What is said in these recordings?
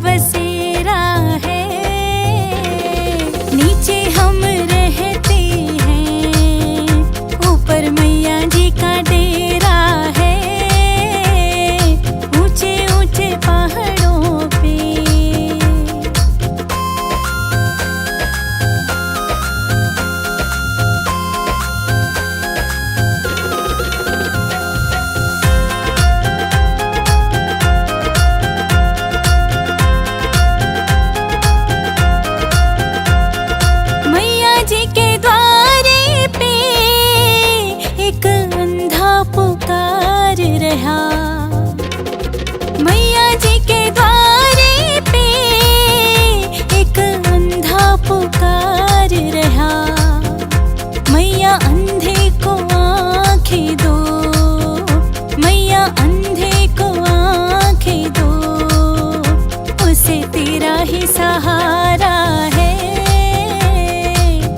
बसेरा है। नीचे हम रहते हैं, ऊपर मैया जी का डेरा है, ऊंचे ऊंचे पहाड़ों पे। मैया जी के द्वारे पे एक अंधा पुकार रहा। मैया जी के द्वारे पे एक अंधा पुकार रहा। मैया अंधे को आँखें दो, मैया अंधे को आँखें दो, उसे तेरा ही सहारा है।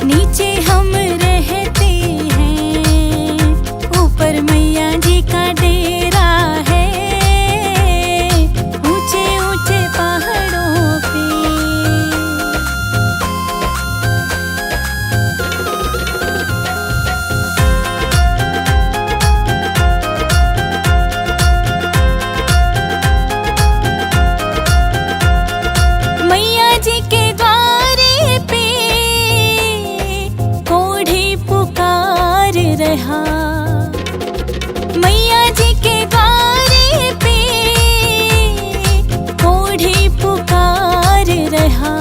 नीचे हम रहते हैं, ऊपर मैया जी का डेरा है, ऊंचे ऊंचे पहाड़ों पे। मैया जी के द्वारे पे कोढ़ी पुकार रहा। मैया जी के द्वारे पे कोढ़ी पुकार रहा।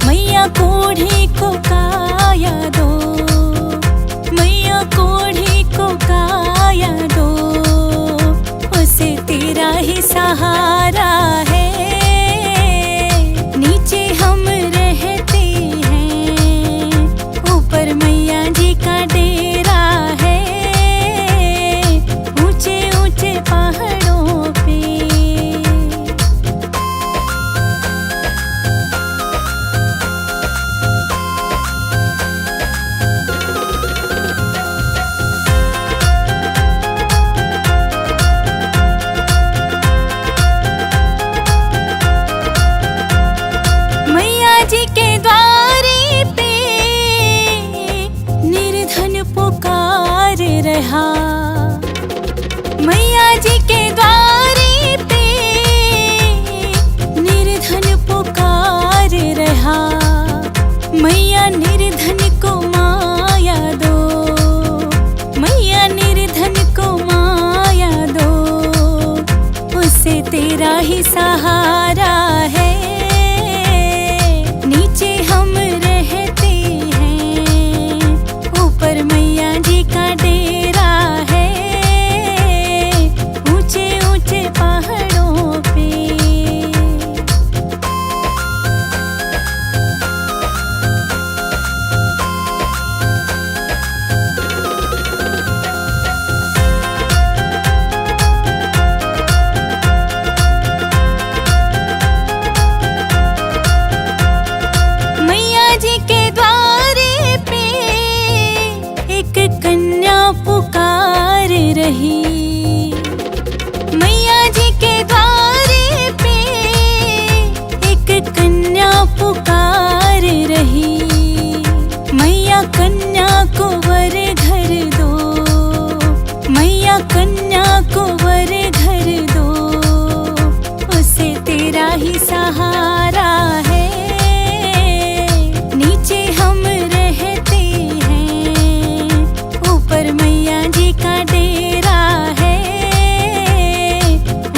मैया कोढ़ी को काया दो, मैया कोढ़ी को काया दो, उसे तेरा ही सहारा है। नीचे हम रहते हैं, ऊपर मैया जी का डेरा है, ऊंचे ऊंचे पहाड़ों पे। मैया जी के द्वारे पे निर्धन पुकार रहा। मैया जी के द्वारे पे निर्धन पुकार रहा। मैया निर्धन को माया दो, मैया निर्धन को माया दो, उसे तेरा ही सहारा है। नीचे हम रहते हैं, ऊपर मैया जी का डेरा है, ऊंचे ऊंचे पहाड़ों पे। मैया जी के द्वारे पे एक कन्या पुकार रही। मैया जी के द्वारे पे एक कन्या पुकार रही। मैया कन्या को वर घर दो, मैया कन्या को वर घर दो, उसे तेरा ही सहारा है। नीचे हम रहते हैं, ऊपर मैया जी का डेरा है,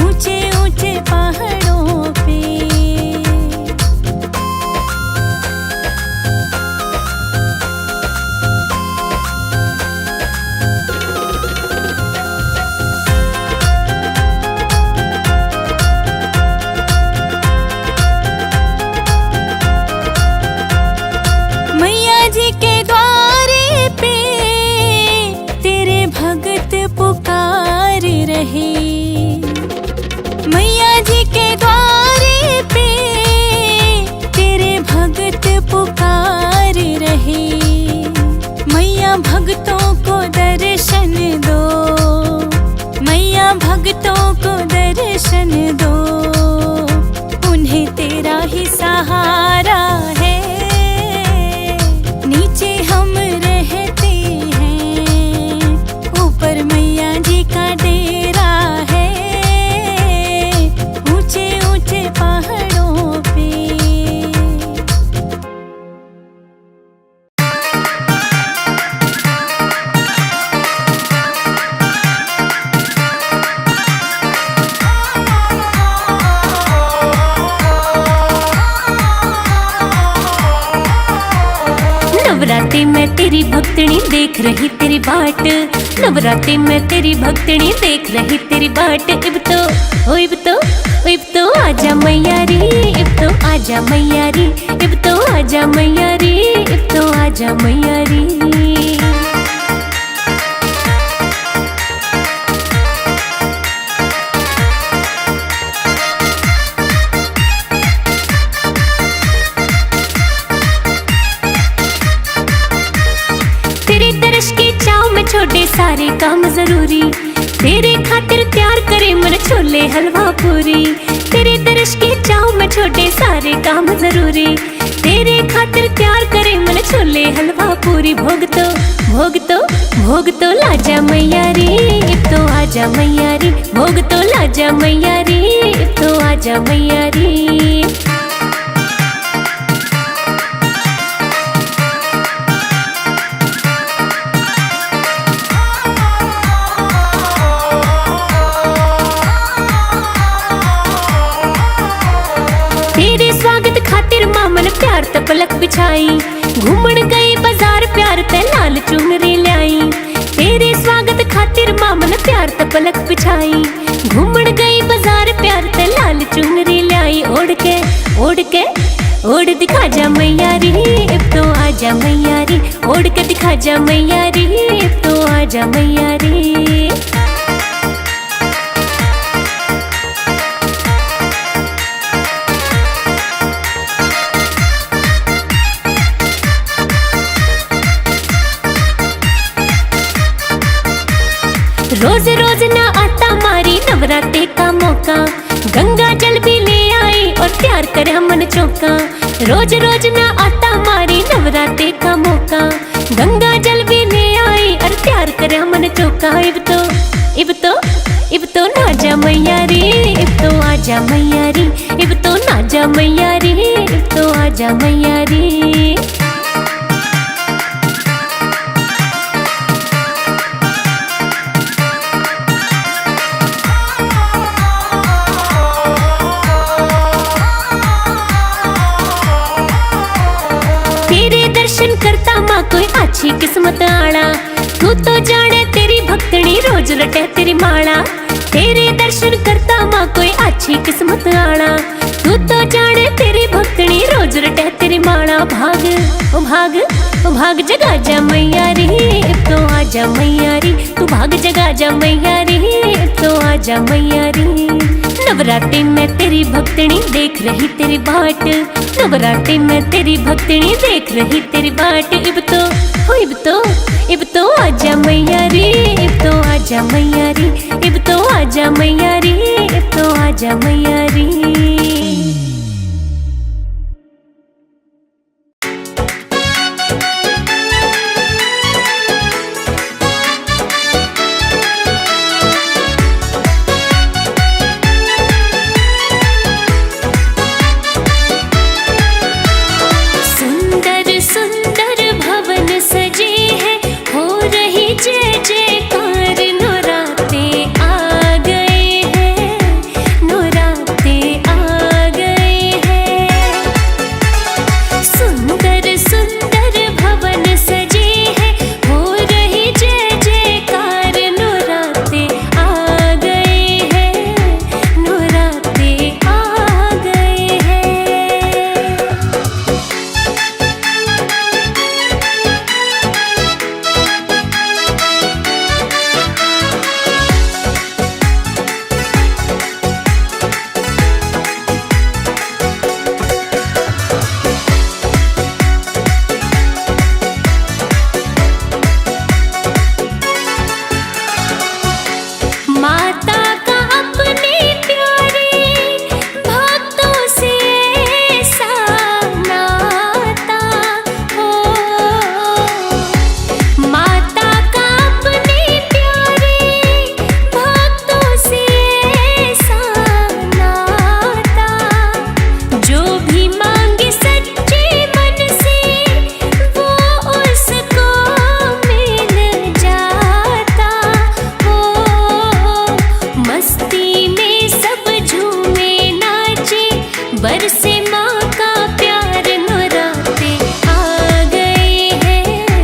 ऊंचे ऊंचे पहाड़ों पे। मैया जी के द्वारे पे तेरे भगत पुकार रहे। मैया जी के द्वारे पे तेरे भगत पुकार रहे। मैया भक्तों को दर्शन दो, मैया भक्तों को दर्शन दो, नवरात्रि में तेरी भक्तनी देख रही तेरी बाट, नवरात्रि में तेरी भक्तनी देख रही तेरी बाट। इब तो आजा मैया रे, इब तो आजा मैया रे, इब तो आजा मैया रे, इब तो आजा मैया रे। छोटे सारे काम जरूरी, तेरे खातिर तैयार करे मन छोले हलवा पूरी। तेरे दर्श की चाव में छोटे सारे काम जरूरी, तेरे खातिर तैयार करे मन छोले हलवा पूरी। भोग तो लाजा मैया रे, इब तो आजा मैया रे, भोग तो लाजा मैया रे, इब तो आजा मैया रे। तेरे स्वागत खातिर मामन प्यार ते पलक बिछाई, घूमन गई बाजार प्यार ते लाल चुनरी लाई। तेरे स्वागत खातिर मामन प्यार ते पलक बिछाई, घूमन गई बाजार प्यार ते लाल चुनरी लाई। ओढ़ दिखा जा मैया रे, इब तो आजा मैया रे, ओढ़ के दिखा जा मैया रे, इब तो आजा मैया रे। रोज रोज ना आता मारी नवरात्रि का मौका, गंगा जल भी ले आई और तैयार करे हमन चौका। रोज रोज ना आता मारी नवरात्रि का मौका, गंगा जल भी ले आई और तैयार करे हमन चौका। इब तो नाजा मैया रे, इब तो आजा मैया रे, इब तो नाजा मैया रे, इब तो आजा मैया रे। दर्शन करता माँ कोई अच्छी किस्मत आना, तू तो जाने तेरी भक्तनी रोज रटे तेरी माला। तेरे दर्शन करता माँ कोई अच्छी किस्मत आना, तू तो जाने तेरी भक्तनी रोज रटे तेरी माला। भाग जगा जा मैया रे, इब तो आजा मैया रे, तू भाग जगा जा मैया रे, इब तो आजा मैया रे। नवरात्रि में तेरी भक्तनी देख रही तेरी बाट, नवरात्रि में तेरी भक्तनी देख रही तेरी बाट। इब तो आजा मैया रे, इब तो आजा मैया रे, इब तो आजा मैया रे, इब तो आजा मैया रे। बरसे माँ का प्यार नौराते आ गए हैं,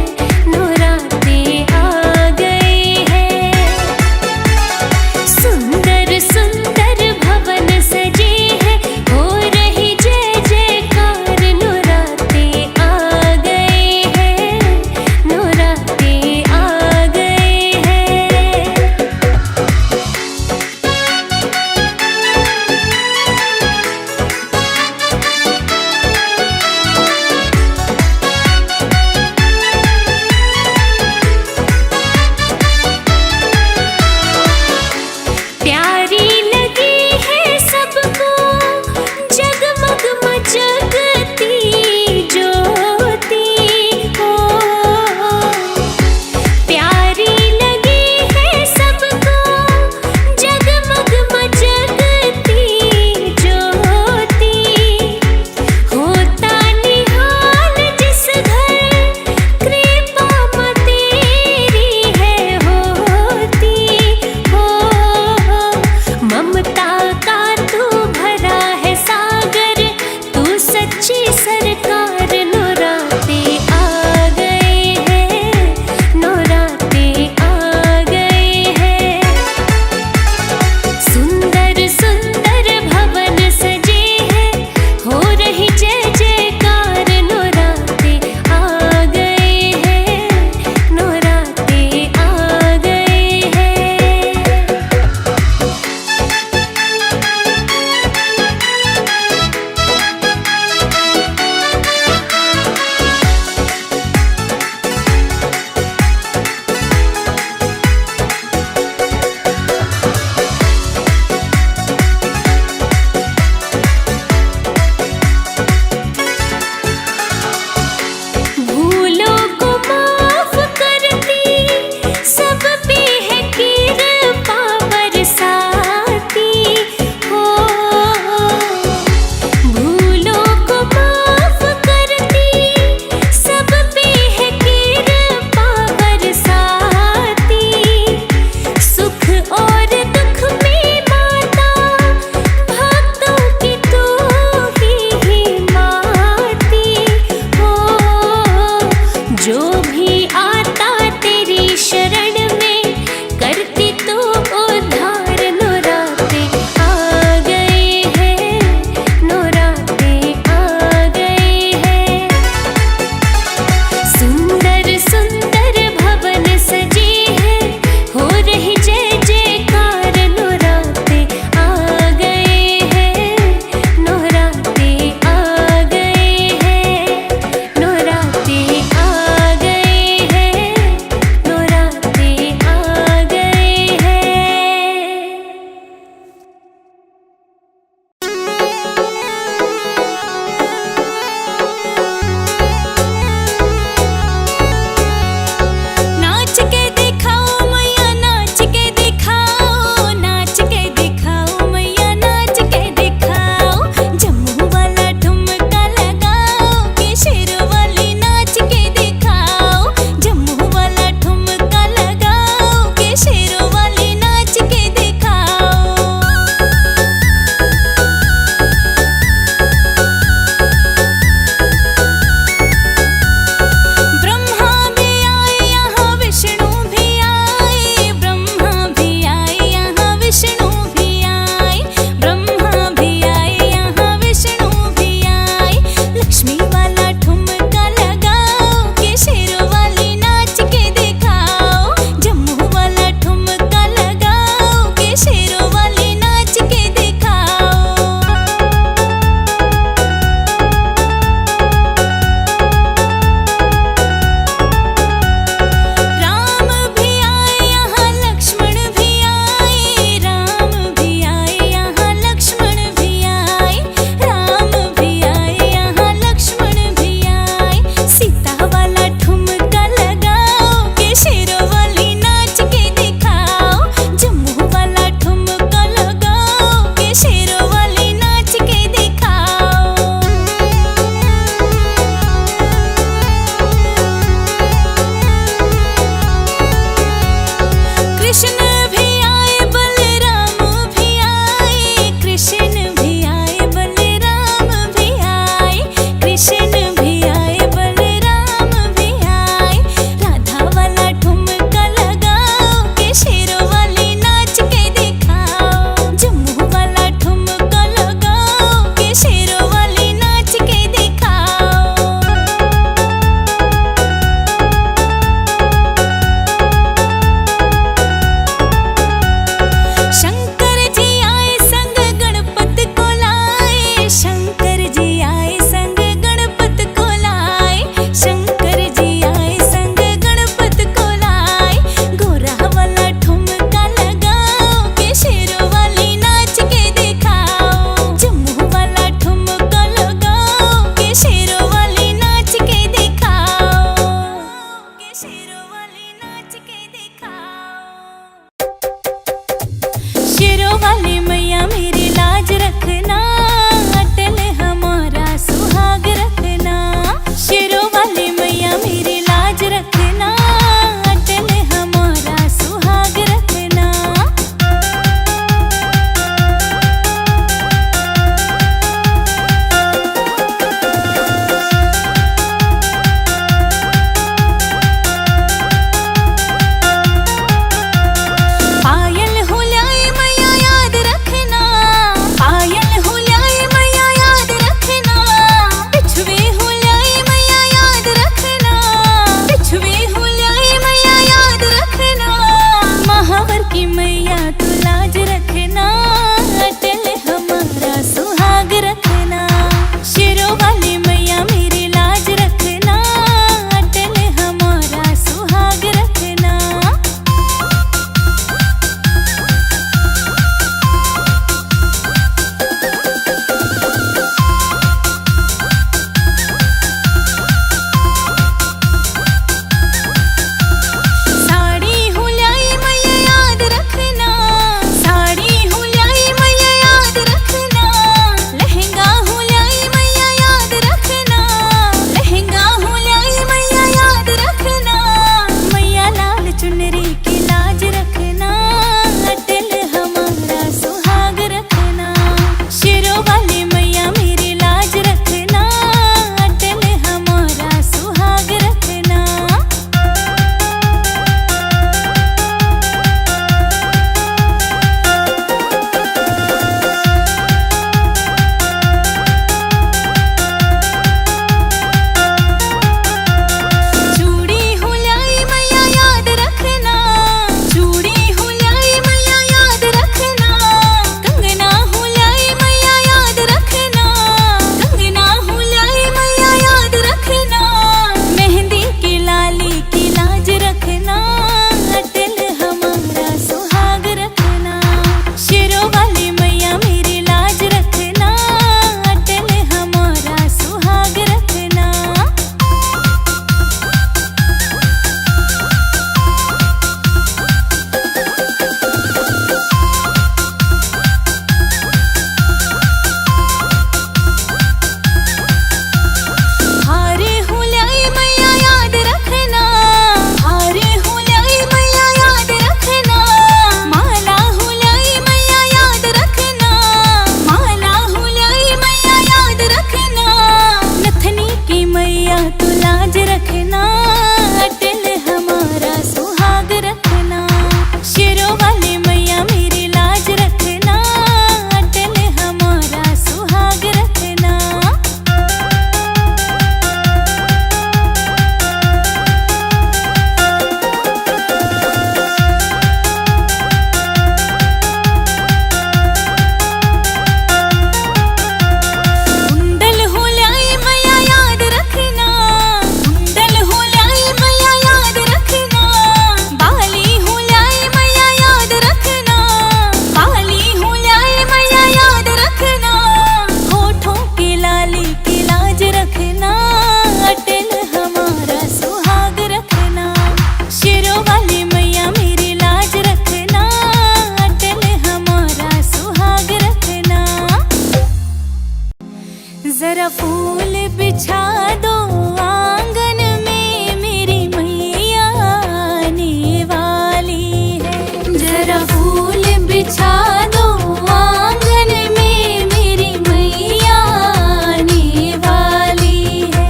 जरा फूल बिछा दो आंगन में, मेरी मैया आने वाली है। जरा फूल बिछा दो आंगन में, मेरी मैया आने वाली है।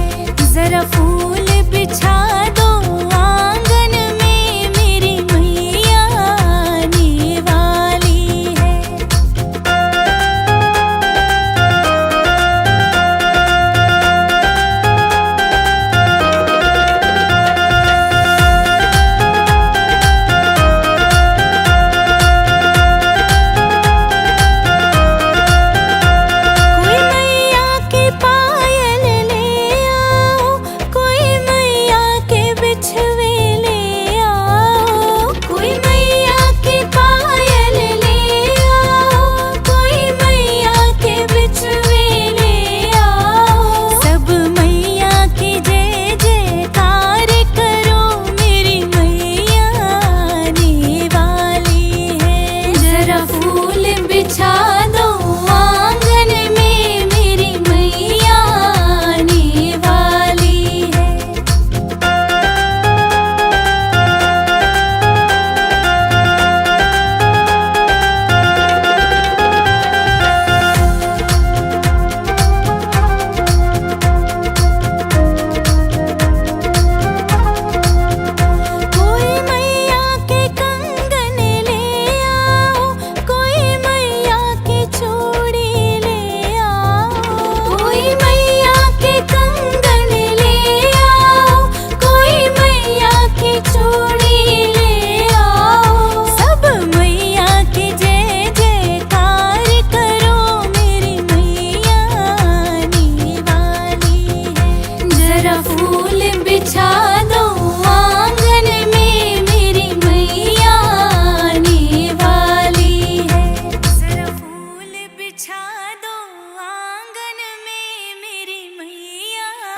जरा फूल बिछा दो आंगन में, मेरी मैया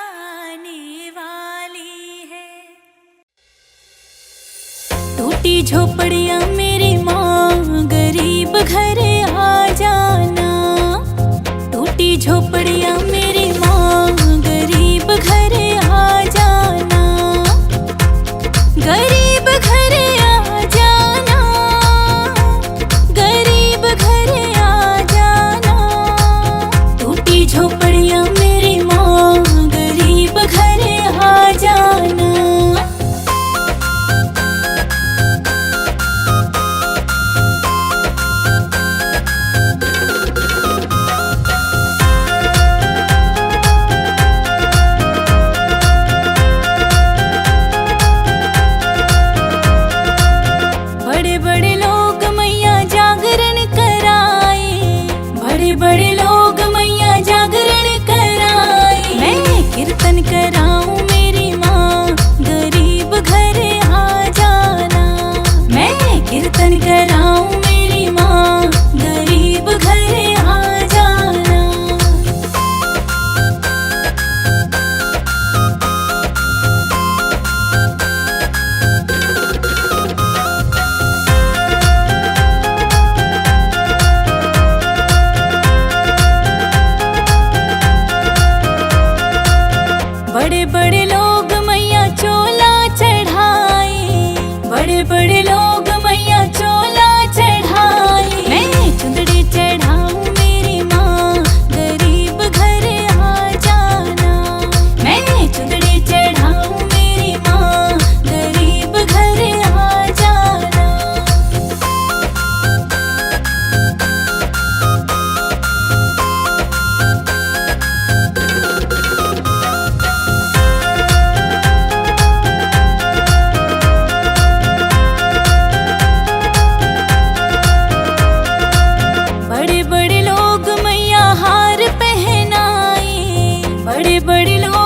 आने वाली है। टूटी झोपड़ियां मेरी माँ, गरीब घर आ जाना। टूटी झोपड़ियां मेरी माँ, गरीब घर आ जाना। गरीब घर आ जाना, गरीब घर आ जाना। टूटी झोपड़ियां मेरी माँ, गरीब घर आ जाना। बड़े लोग मैया जागरण कराए। मैं कीर्तन कराऊं मेरी माँ, गरीब घर आ जाना। मैं कीर्तन कराऊं मेरी माँ, गरीब घर आ जाना। बड़े बड़े लोग मैया चोला चढ़ाए। बड़े बड़े लोग मैया चोला चढ़ाए। मैं चुंदड़ी चढ़ाऊं मेरी माँ, गरीब घर आ जाना। मैं चुंदड़ी चढ़ाऊं मेरी माँ, गरीब घर आ जाना। बड़े बड़े लोग मैया हार पहनाए। बड़े बड़े लोग